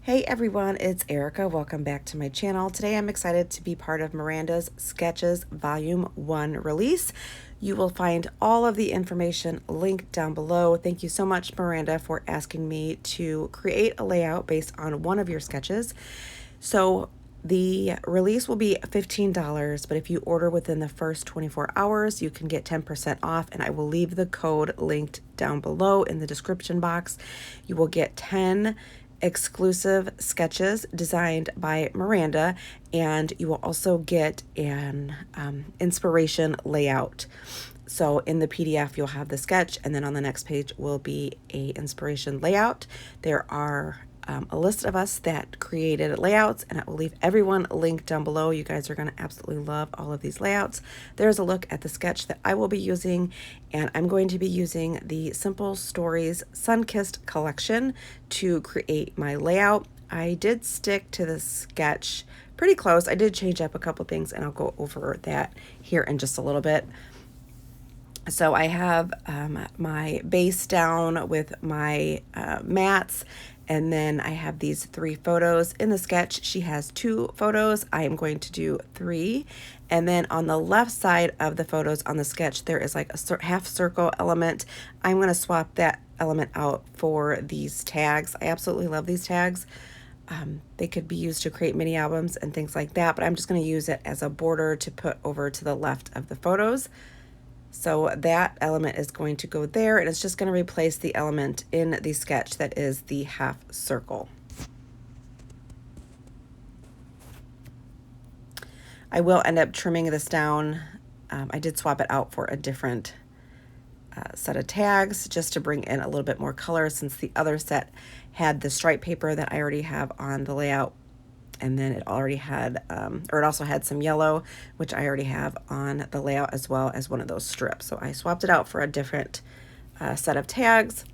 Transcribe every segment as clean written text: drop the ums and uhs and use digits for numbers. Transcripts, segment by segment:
Hey everyone, it's Erica. Welcome back to my channel. Today I'm excited to be part of Miranda's Sketches Volume 1 release. You will find all of the information linked down below. Thank you so much, Miranda, for asking me to create a layout based on one of your sketches. So the release will be $15, but if you order within the first 24 hours, you can get 10% off, and I will leave the code linked down below in the description box. You will get 10 exclusive sketches designed by Miranda, and you will also get an inspiration layout. So in the PDF, you'll have the sketch, and then on the next page will be a inspiration layout. There are a list of us that created layouts, and I will leave everyone linked down below. You guys are going to absolutely love all of these layouts. There's a look at the sketch that I will be using, and I'm going to be using the Simple Stories Sun-Kissed collection to create my layout. I did stick to the sketch pretty close. I did change up a couple things, and I'll go over that here in just a little bit. So I have my base down with my mats, and then I have these 3 photos. In the sketch, she has 2 photos. I am going to do 3. And then on the left side of the photos on the sketch, there is like a half circle element. I'm going to swap that element out for these tags. I absolutely love these tags. They could be used to create mini albums and things like that, but I'm just going to use it as a border to put over to the left of the photos. So that element is going to go there, and it's just going to replace the element in the sketch that is the half circle. I will end up trimming this down. I did swap it out for a different set of tags just to bring in a little bit more color, since the other set had the stripe paper that I already have on the layout. And then it already had, or it also had some yellow, which I already have on the layout, as well as one of those strips. So I swapped it out for a different set of tags.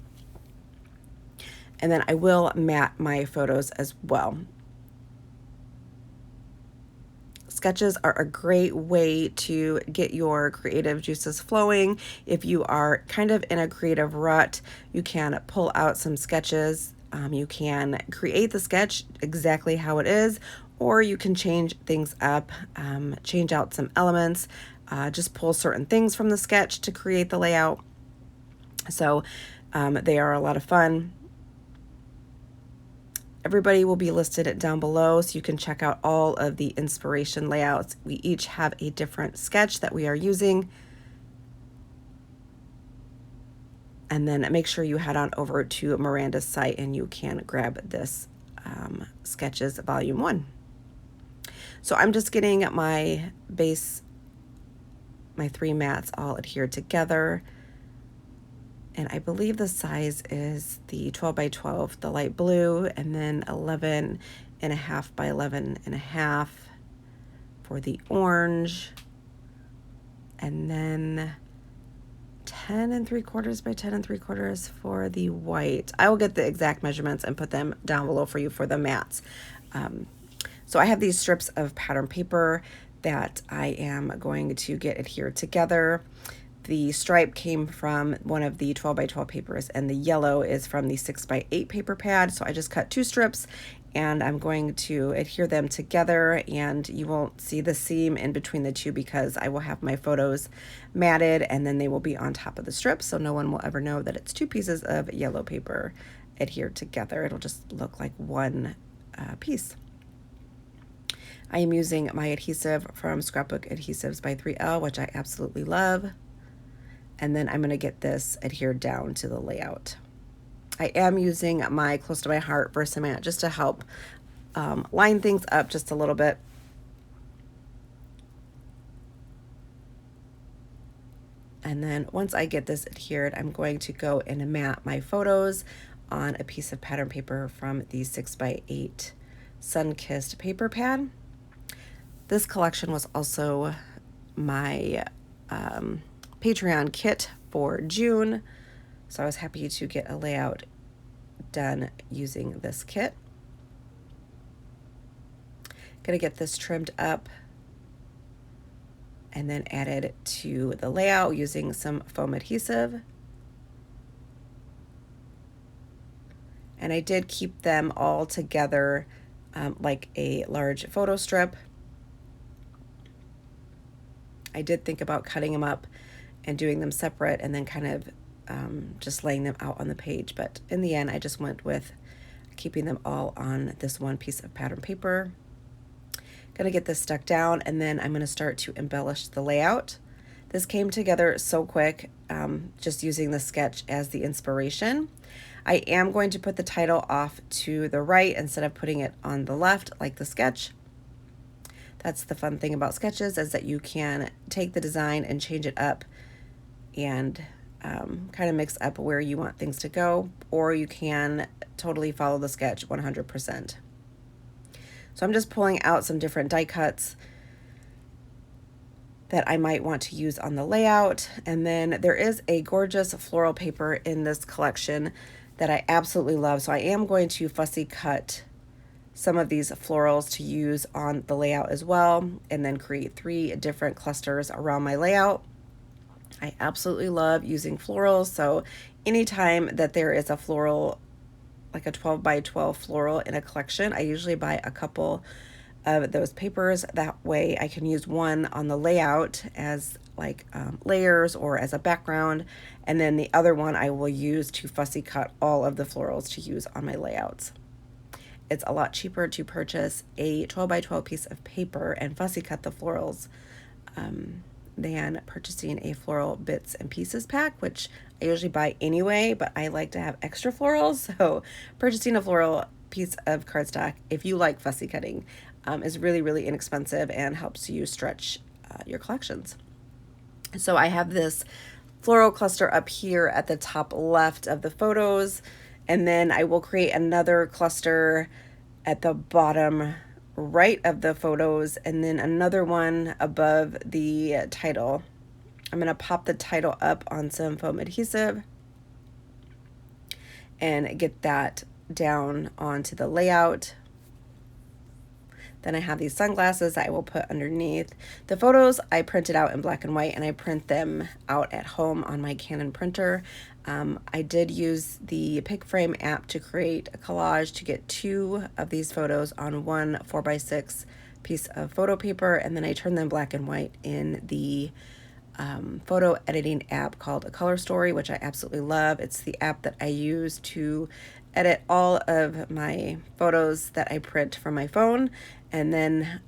And then I will mat my photos as well. Sketches are a great way to get your creative juices flowing. If you are kind of in a creative rut, you can pull out some sketches. You can create the sketch exactly how it is, or you can change things up, change out some elements, just pull certain things from the sketch to create the layout. So they are a lot of fun. Everybody will be listed down below, so you can check out all of the inspiration layouts. We each have a different sketch that we are using. And then make sure you head on over to Miranda's site and you can grab this Sketches Volume 1. So I'm just getting my base, my 3 mats all adhered together. And I believe the size is the 12 by 12, the light blue, and then 11.5 by 11.5 for the orange. And then 10 3/4 by 10 3/4 for the white. I will get the exact measurements and put them down below for you for the mats. So I have these strips of pattern paper that I am going to get adhered together. The stripe came from one of the 12 by 12 papers, and the yellow is from the 6 by 8 paper pad. So I just cut 2 strips, and I'm going to adhere them together, and you won't see the seam in between the 2 because I will have my photos matted, and then they will be on top of the strip, so no one will ever know that it's 2 pieces of yellow paper adhered together. It'll just look like one piece. I am using my adhesive from Scrapbook Adhesives by 3L, which I absolutely love. And then I'm going to get this adhered down to the layout. I am using my Close to My Heart Versamat just to help line things up just a little bit. And then once I get this adhered, I'm going to go and mat my photos on a piece of pattern paper from the 6 by 8 Sun-Kissed paper pad. This collection was also my Patreon kit for June, so I was happy to get a layout done using this kit. Gonna get this trimmed up and then added to the layout using some foam adhesive. And I did keep them all together like a large photo strip. I did think about cutting them up and doing them separate and then kind of just laying them out on the page. But in the end, I just went with keeping them all on this one piece of pattern paper. Gonna get this stuck down, and then I'm gonna start to embellish the layout. This came together so quick, just using the sketch as the inspiration. I am going to put the title off to the right instead of putting it on the left like the sketch. That's the fun thing about sketches, is that you can take the design and change it up and kind of mix up where you want things to go, or you can totally follow the sketch 100%. So I'm just pulling out some different die cuts that I might want to use on the layout. And then there is a gorgeous floral paper in this collection that I absolutely love. So I am going to fussy cut some of these florals to use on the layout as well, and then create 3 different clusters around my layout. I absolutely love using florals. So anytime that there is a floral, like a 12 by 12 floral in a collection, I usually buy a couple of those papers. That way I can use one on the layout as like layers or as a background, and then the other one I will use to fussy cut all of the florals to use on my layouts. It's a lot cheaper to purchase a 12 by 12 piece of paper and fussy cut the florals than purchasing a floral bits and pieces pack, which I usually buy anyway, but I like to have extra florals. So purchasing a floral piece of cardstock, if you like fussy cutting, is really, really inexpensive and helps you stretch your collections. So I have this floral cluster up here at the top left of the photos, and then I will create another cluster at the bottom right of the photos, and then another one above the title. I'm going to pop the title up on some foam adhesive and get that down onto the layout. Then I have these sunglasses that I will put underneath. The photos I printed out in black and white, and I print them out at home on my Canon printer. I did use the pick frame app to create a collage to get 2 of these photos on one 4x6 piece of photo paper, and then I turned them black and white in the photo editing app called A Color Story, which I absolutely love. It's the app that I use to edit all of my photos that I print from my phone, and then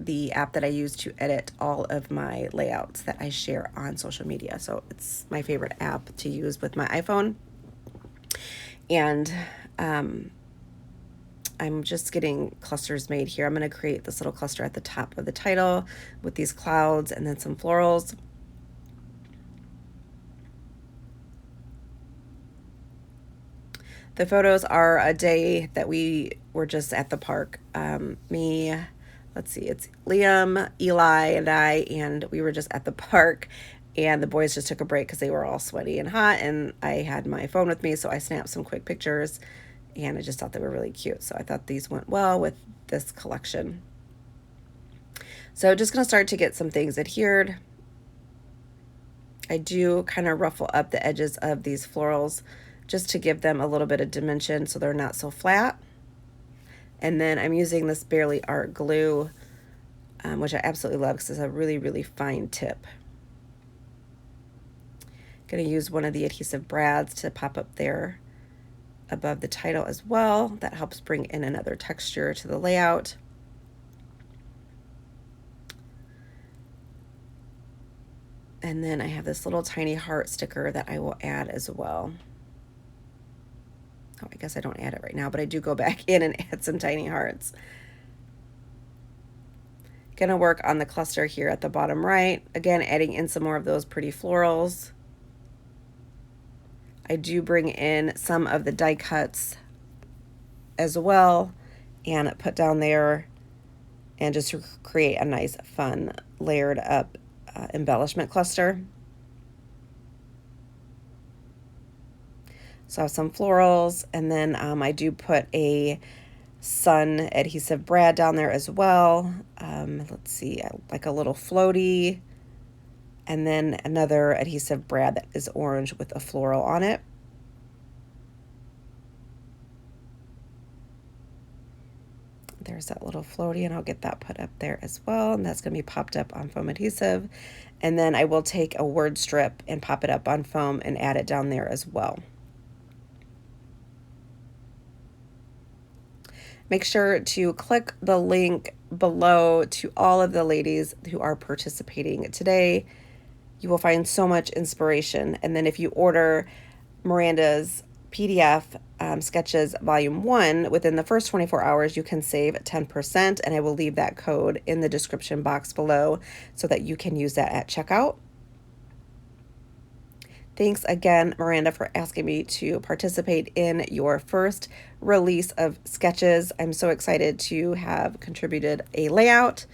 the app that I use to edit all of my layouts that I share on social media. So it's my favorite app to use with my iPhone. And I'm just getting clusters made here. I'm going to create this little cluster at the top of the title with these clouds and then some florals. The photos are a day that we were just at the park. Let's see, it's Liam, Eli, and I, and we were just at the park, and the boys just took a break because they were all sweaty and hot, and I had my phone with me, so I snapped some quick pictures, and I just thought they were really cute. So I thought these went well with this collection. So just going to start to get some things adhered. I do kind of ruffle up the edges of these florals just to give them a little bit of dimension so they're not so flat. And then I'm using this Barely Art glue, which I absolutely love because it's a really, really fine tip. Going to use one of the adhesive brads to pop up there above the title as well. That helps bring in another texture to the layout. And then I have this little tiny heart sticker that I will add as well. Oh, I guess I don't add it right now, but I do go back in and add some tiny hearts. Gonna work on the cluster here at the bottom right. Again, adding in some more of those pretty florals. I do bring in some of the die cuts as well and put down there, and just to create a nice, fun, layered up embellishment cluster. So I have some florals, and then I do put a sun adhesive brad down there as well. Let's see, like a little floaty, and then another adhesive brad that is orange with a floral on it. There's that little floaty, and I'll get that put up there as well, and that's going to be popped up on foam adhesive. And then I will take a word strip and pop it up on foam and add it down there as well. Make sure to click the link below to all of the ladies who are participating today. You will find so much inspiration. And then if you order Miranda's PDF Sketches Volume 1 within the first 24 hours, you can save 10%, and I will leave that code in the description box below so that you can use that at checkout. Thanks again, Miranda, for asking me to participate in your first release of sketches. I'm so excited to have contributed a layout.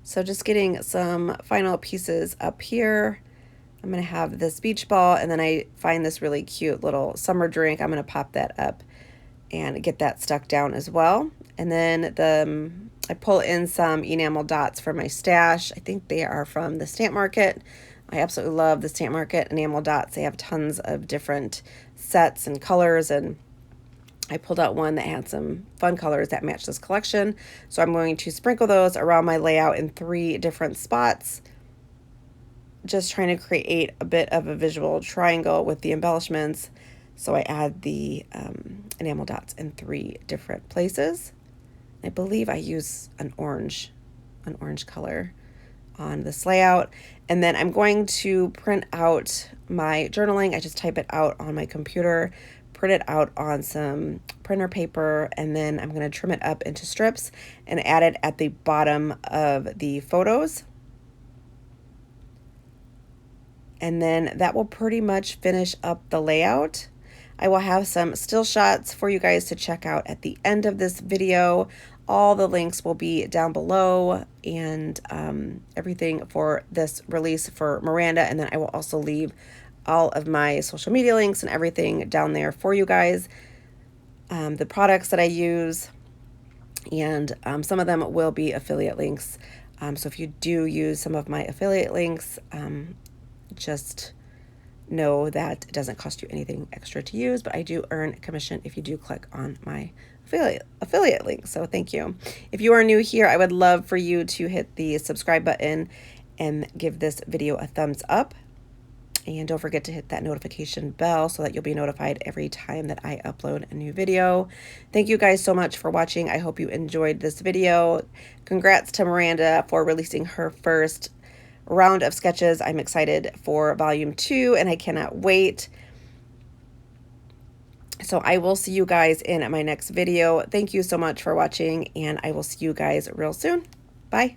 So just getting some final pieces up here. I'm going to have this beach ball, and then I find this really cute little summer drink. I'm going to pop that up and get that stuck down as well. And then I pull in some enamel dots for my stash. I think they are from the Stamp Market. I absolutely love the Stamp Market enamel dots. They have tons of different sets and colors, and I pulled out one that had some fun colors that match this collection. So I'm going to sprinkle those around my layout in 3 different spots, just trying to create a bit of a visual triangle with the embellishments. So I add the enamel dots in 3 different places. I believe I use an orange color on this layout. And then I'm going to print out my journaling. I just type it out on my computer, print it out on some printer paper, and then I'm going to trim it up into strips and add it at the bottom of the photos. And then that will pretty much finish up the layout. I will have some still shots for you guys to check out at the end of this video. All the links will be down below, and everything for this release for Miranda. And then I will also leave all of my social media links and everything down there for you guys. The products that I use, and some of them will be affiliate links. So if you do use some of my affiliate links, just know that it doesn't cost you anything extra to use, but I do earn commission if you do click on my affiliate link. So thank you. If you are new here, I would love for you to hit the subscribe button and give this video a thumbs up. And don't forget to hit that notification bell so that you'll be notified every time that I upload a new video. Thank you guys so much for watching. I hope you enjoyed this video. Congrats to Miranda for releasing her first round of sketches. I'm excited for volume 2, and I cannot wait. So I will see you guys in my next video. Thank you so much for watching, and I will see you guys real soon. Bye.